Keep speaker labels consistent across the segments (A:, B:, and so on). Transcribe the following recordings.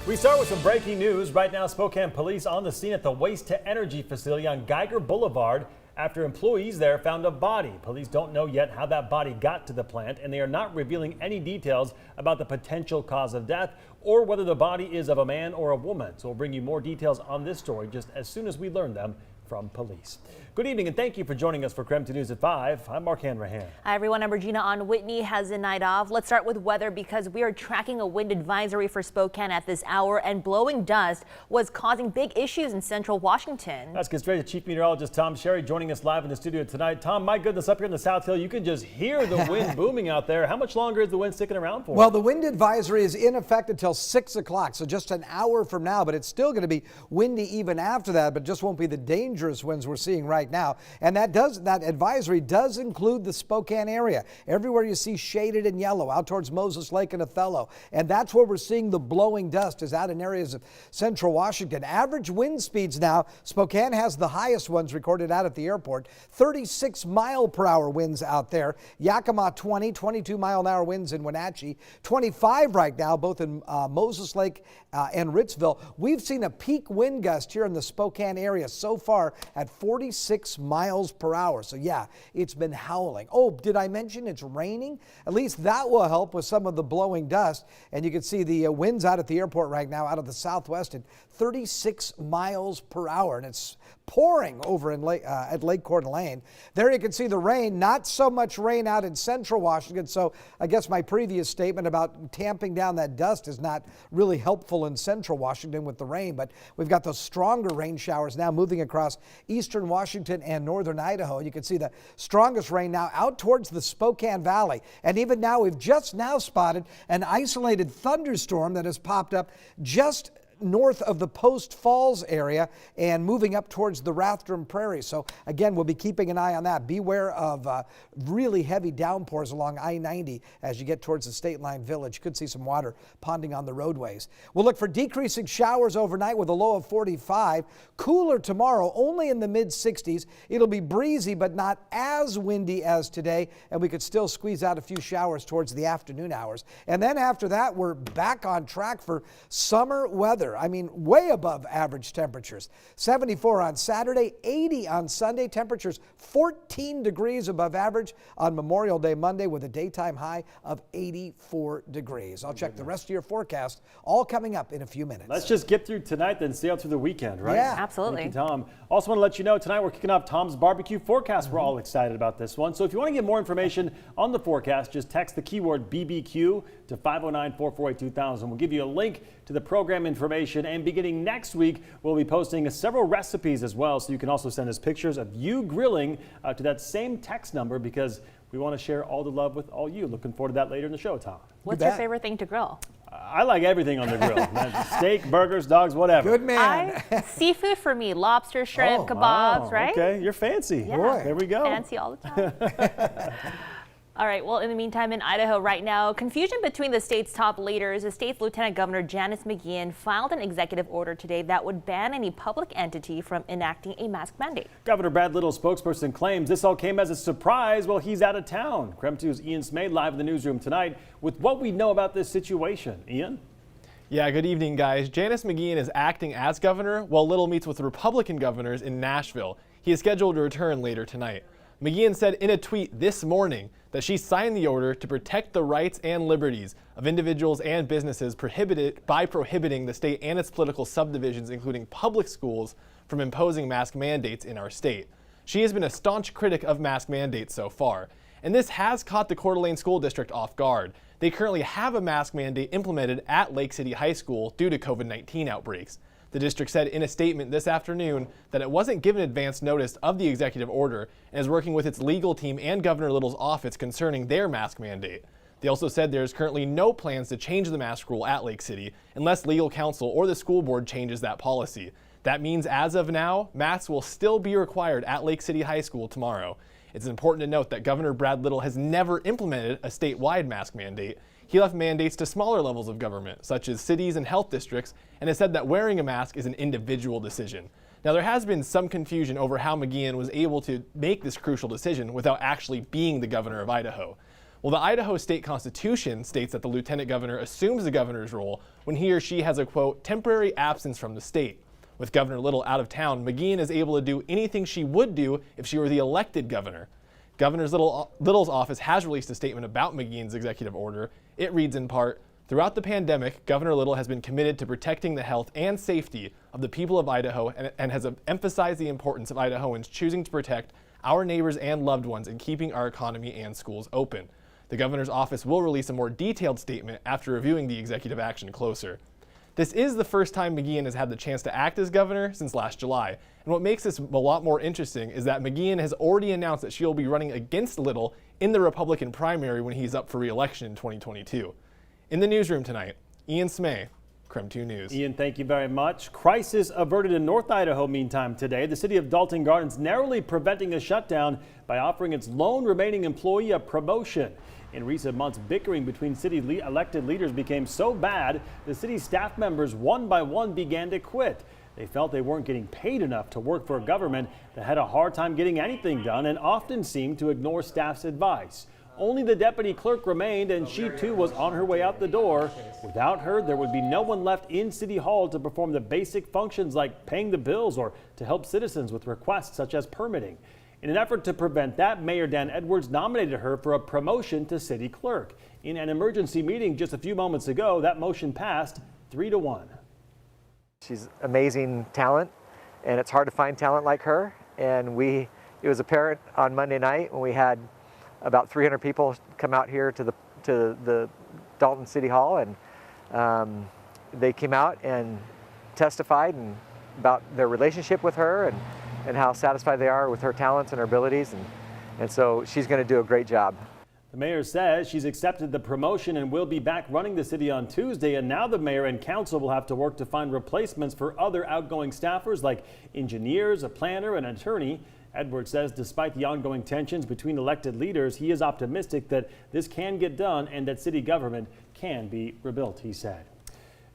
A: We start with some breaking news. Right now, Spokane police on the scene at the waste-to-energy facility on Geiger Boulevard after employees there found a body. Police don't know yet how that body got to the plant, and they are not revealing any details about the potential cause of death or whether the body is of a man or a woman. So we'll bring you more details on this story just as soon as we learn them from police. Good evening and thank you for joining us for KREM 2 News at 5. I'm Mark Hanrahan. Hi
B: everyone, I'm Regina on. Whitney has a night off. Let's start with weather because we are tracking a wind advisory for Spokane at this hour, and blowing dust was causing big issues in central Washington.
A: Let's get straight to Chief Meteorologist Tom Sherry joining us live in the studio tonight. Tom, my goodness, up here in the South Hill, you can just hear the wind booming out there. How much longer is the wind sticking around for?
C: Well, the wind advisory is in effect until 6 o'clock, so just an hour from now, but it's still going to be windy even after that, but just won't be the dangerous winds we're seeing right now. And that advisory does include the Spokane area. Everywhere you see shaded in yellow, out towards Moses Lake and Othello. And that's where we're seeing the blowing dust, is out in areas of central Washington. Average wind speeds now, Spokane has the highest ones recorded out at the airport. 36 mile per hour winds out there. Yakima 20, 22 mile an hour winds in Wenatchee. 25 right now, both in Moses Lake and Ritzville. We've seen a peak wind gust here in the Spokane area so far at 46 miles per hour. So yeah, it's been howling. Oh, did I mention it's raining? At least that will help with some of the blowing dust. And you can see the winds out at the airport right now out of the southwest at 36 miles per hour. And it's pouring over in at Lake Coeur d'Alene. There you can see the rain. Not so much rain out in central Washington. So I guess my previous statement about tamping down that dust is not really helpful in central Washington with the rain. But we've got those stronger rain showers now moving across eastern Washington and northern Idaho. You can see the strongest rain now out towards the Spokane Valley. And even now, we've just now spotted an isolated thunderstorm that has popped up just north of the Post Falls area and moving up towards the Rathdrum Prairie. So again, we'll be keeping an eye on that. Beware of really heavy downpours along I-90 as you get towards the State Line Village. Could see some water ponding on the roadways. We'll look for decreasing showers overnight with a low of 45. Cooler tomorrow, only in the mid-60s. It'll be breezy but not as windy as today, and we could still squeeze out a few showers towards the afternoon hours. And then after that, we're back on track for summer weather. I mean, way above average temperatures. 74 on Saturday, 80 on Sunday. Temperatures 14 degrees above average on Memorial Day Monday with a daytime high of 84 degrees. I'll check the rest of your forecast, all coming up in a few minutes.
A: Let's just get through tonight, then stay out through the weekend, right?
C: Yeah,
B: absolutely.
A: Thank you, Tom. Also want to let you know, tonight we're kicking off Tom's Barbecue Forecast. We're all excited about this one. So if you want to get more information on the forecast, just text the keyword BBQ to 509-448-2000. We'll give you a link to the program information, and beginning next week, we'll be posting several recipes as well, so you can also send us pictures of you grilling to that same text number because we want to share all the love with all you. Looking forward to that later in the show, Tom.
B: What's your favorite thing to grill?
A: I like everything on the grill. Steak, burgers, dogs, whatever.
C: Good man.
B: Seafood for me, lobster, shrimp, kebabs, right?
A: Okay, you're fancy.
B: Yeah.
C: Boy.
A: There we go.
B: Fancy all the time. All right, well, in the meantime, in Idaho right now, confusion between the state's top leaders. The state's Lieutenant Governor Janice McGeachin filed an executive order today that would ban any public entity from enacting a mask mandate.
A: Governor Brad Little's spokesperson claims this all came as a surprise while he's out of town. KREM 2's Ian Smade live in the newsroom tonight with what we know about this situation. Ian?
D: Yeah, good evening, guys. Janice McGeachin is acting as governor while Little meets with Republican governors in Nashville. He is scheduled to return later tonight. McGeachin said in a tweet this morning that she signed the order to protect the rights and liberties of individuals and businesses by prohibiting the state and its political subdivisions, including public schools, from imposing mask mandates in our state. She has been a staunch critic of mask mandates so far, and this has caught the Coeur d'Alene School District off guard. They currently have a mask mandate implemented at Lake City High School due to COVID-19 outbreaks. The district said in a statement this afternoon that it wasn't given advance notice of the executive order and is working with its legal team and Governor Little's office concerning their mask mandate. They also said there is currently no plans to change the mask rule at Lake City unless legal counsel or the school board changes that policy. That means as of now, masks will still be required at Lake City High School tomorrow. It's important to note that Governor Brad Little has never implemented a statewide mask mandate. He left mandates to smaller levels of government, such as cities and health districts, and has said that wearing a mask is an individual decision. Now, there has been some confusion over how McGeachin was able to make this crucial decision without actually being the governor of Idaho. Well, the Idaho state constitution states that the lieutenant governor assumes the governor's role when he or she has a, quote, temporary absence from the state. With Governor Little out of town, McGeehan is able to do anything she would do if she were the elected governor. Governor Little's office has released a statement about McGeehan's executive order. It reads in part, "Throughout the pandemic, Governor Little has been committed to protecting the health and safety of the people of Idaho and has emphasized the importance of Idahoans choosing to protect our neighbors and loved ones in keeping our economy and schools open." The governor's office will release a more detailed statement after reviewing the executive action closer. This is the first time McGeehan has had the chance to act as governor since last July. And what makes this a lot more interesting is that McGeehan has already announced that she will be running against Little in the Republican primary when he's up for re-election in 2022. In the newsroom tonight, Ian SMaRT, KREM 2 News.
A: Ian, thank you very much. Crisis averted in North Idaho meantime today. The city of Dalton Gardens narrowly preventing a shutdown by offering its lone remaining employee a promotion. In recent months, bickering between city elected leaders became so bad, the city's staff members one by one began to quit. They felt they weren't getting paid enough to work for a government that had a hard time getting anything done and often seemed to ignore staff's advice. Only the deputy clerk remained, and she too was on her way out the door. Without her, there would be no one left in City Hall to perform the basic functions like paying the bills or to help citizens with requests such as permitting. In an effort to prevent that, Mayor Dan Edwards nominated her for a promotion to city clerk. In an emergency meeting just a few moments ago, that motion passed 3-1.
E: She's amazing talent, and it's hard to find talent like her. And it was apparent on Monday night when we had about 300 people come out here to the Dalton City Hall, and they came out and testified about their relationship with her and how satisfied they are with her talents and her abilities, and so she's going to do a great job.
A: The mayor says she's accepted the promotion and will be back running the city on Tuesday, and now the mayor and council will have to work to find replacements for other outgoing staffers like engineers, a planner, and an attorney. Edwards says despite the ongoing tensions between elected leaders, he is optimistic that this can get done and that city government can be rebuilt, he said.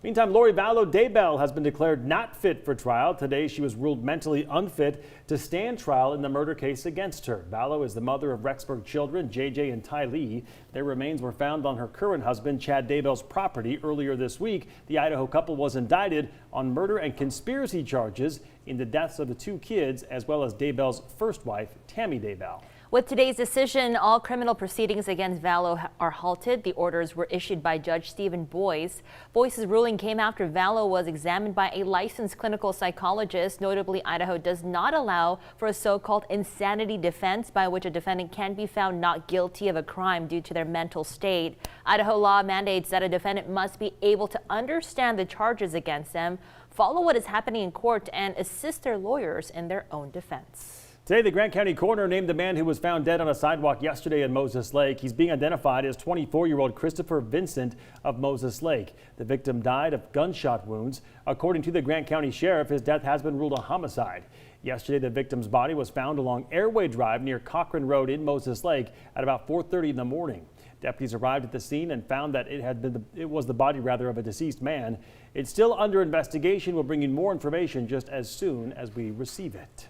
A: Meantime, Lori Vallow Daybell has been declared not fit for trial. Today, she was ruled mentally unfit to stand trial in the murder case against her. Vallow is the mother of Rexburg children, JJ and Ty Lee. Their remains were found on her current husband, Chad Daybell's property earlier this week. The Idaho couple was indicted on murder and conspiracy charges in the deaths of the two kids, as well as Daybell's first wife, Tammy Daybell.
B: With today's decision, all criminal proceedings against Vallow are halted. The orders were issued by Judge Stephen Boyce. Boyce's ruling came after Vallow was examined by a licensed clinical psychologist. Notably, Idaho does not allow for a so-called insanity defense by which a defendant can be found not guilty of a crime due to their mental state. Idaho law mandates that a defendant must be able to understand the charges against them, follow what is happening in court, and assist their lawyers in their own defense.
A: Today, the Grant County coroner named the man who was found dead on a sidewalk yesterday in Moses Lake. He's being identified as 24-year-old Christopher Vincent of Moses Lake. The victim died of gunshot wounds. According to the Grant County Sheriff, his death has been ruled a homicide. Yesterday, the victim's body was found along Airway Drive near Cochran Road in Moses Lake at about 4:30 in the morning. Deputies arrived at the scene and found that it was the body of a deceased man. It's still under investigation. We'll bring you more information just as soon as we receive it.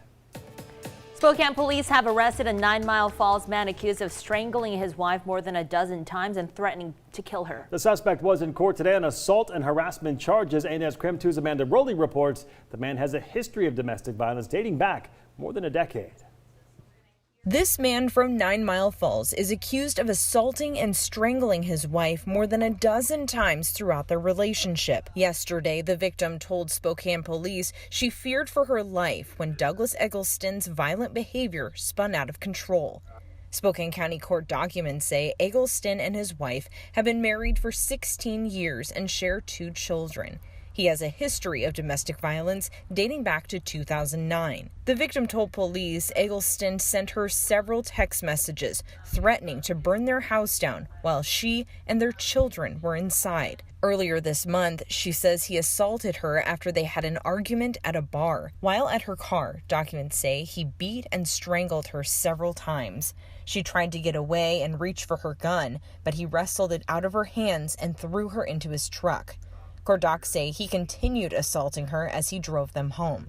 B: Spokane police have arrested a 9 Mile Falls man accused of strangling his wife more than a dozen times and threatening to kill her.
A: The suspect was in court today on assault and harassment charges, and as KREM 2's Amanda Rowley reports, the man has a history of domestic violence dating back more than a decade.
F: This man from 9 Mile Falls is accused of assaulting and strangling his wife more than a dozen times throughout their relationship. Yesterday, the victim told Spokane police she feared for her life when Douglas Eggleston's violent behavior spun out of control. Spokane County court documents say Eggleston and his wife have been married for 16 years and share 2 children. He has a history of domestic violence dating back to 2009. The victim told police Eggleston sent her several text messages threatening to burn their house down while she and their children were inside. Earlier this month, she says he assaulted her after they had an argument at a bar. While at her car, documents say he beat and strangled her several times. She tried to get away and reach for her gun, but he wrestled it out of her hands and threw her into his truck. Court docs say he continued assaulting her as he drove them home.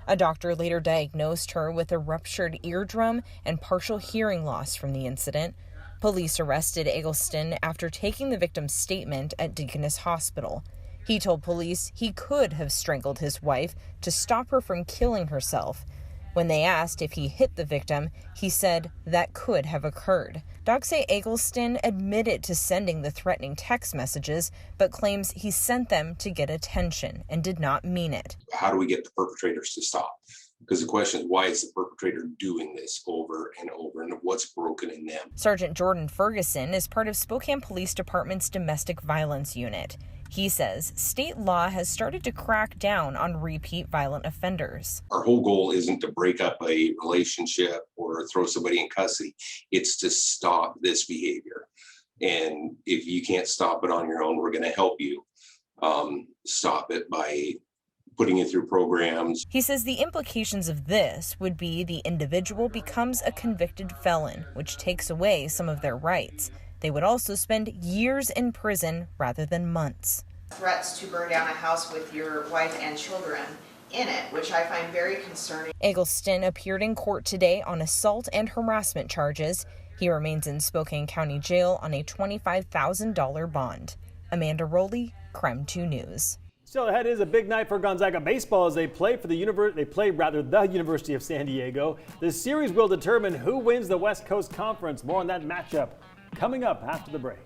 F: A doctor later diagnosed her with a ruptured eardrum and partial hearing loss from the incident. Police arrested Eggleston after taking the victim's statement at Deaconess Hospital. He told police he could have strangled his wife to stop her from killing herself. When they asked if he hit the victim, he said that could have occurred. Dogs say Eggleston admitted to sending the threatening text messages, but claims he sent them to get attention and did not mean it.
G: How do we get the perpetrators to stop? Because the question is, why is the perpetrator doing this over and over, and what's broken in them?
F: Sergeant Jordan Ferguson is part of Spokane Police Department's domestic violence unit. He says state law has started to crack down on repeat violent offenders.
G: Our whole goal isn't to break up a relationship or throw somebody in custody. It's to stop this behavior. And if you can't stop it on your own, we're going to help you stop it by putting it through programs.
F: He says the implications of this would be the individual becomes a convicted felon, which takes away some of their rights. They would also spend years in prison rather than months.
H: Threats to burn down a house with your wife and children in it, which I find very concerning.
F: Eggleston appeared in court today on assault and harassment charges. He remains in Spokane County Jail on a $25,000 bond. Amanda Rowley, KREM 2 News.
A: Still ahead is a big night for Gonzaga baseball as they play the University of San Diego. The series will determine who wins the West Coast Conference. More on that matchup coming up after the break.